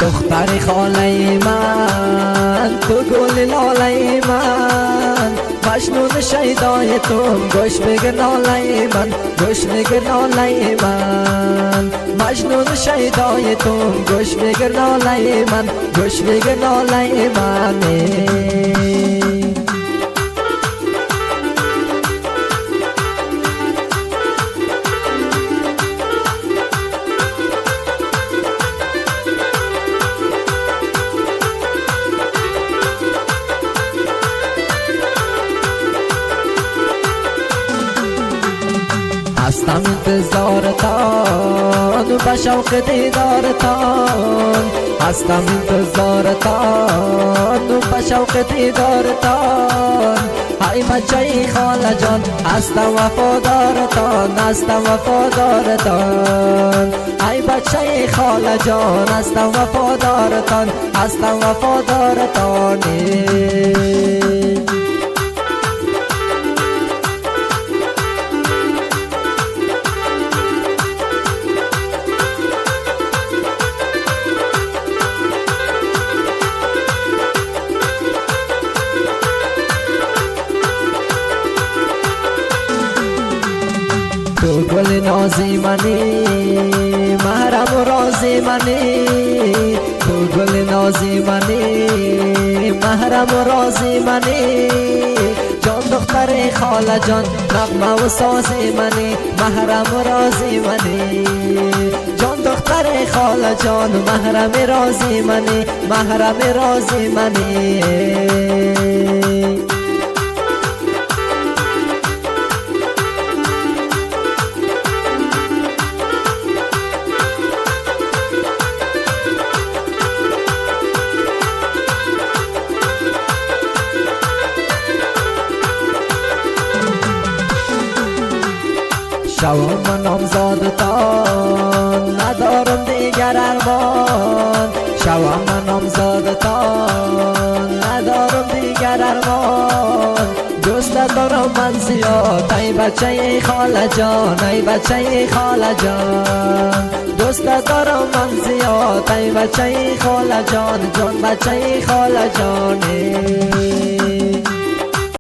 دختر خاله من، تو گل لاله من، مجنون شیدای تو، گوش بگیر ناله من، گوش بگیر ناله من، مجنون شیدای تو، گوش بگیر ناله من، گوش بگیر ناله من. هستم انتظارتان به شوق دیدارتان، هستم انتظارتان به شوق دیدارتان. ای بچه خاله جان هستم وفادارتان، هستم وفادارتان. ای بچه خاله جان هستم وفادارتان، هستم وفادارتان. تو گل نازی منی، محرم و رازی منی، تو گل نازی منی، محرم و رازی منی. جان دختر خاله جان نغمه و سازی منی، محرم و رازی منی. جان دختر خاله جان محرم رازی منی، محرم رازی منی. شوام من نامزادتان، ندارم دیگر ارمان. شوام من نامزادتان، ندارم دیگر ارمان. دوست دارم من زیاد ای بچه خاله جان، ای بچه خاله جان. دوست دارم من زیاد ای بچه خاله جان، جان بچه خاله جان.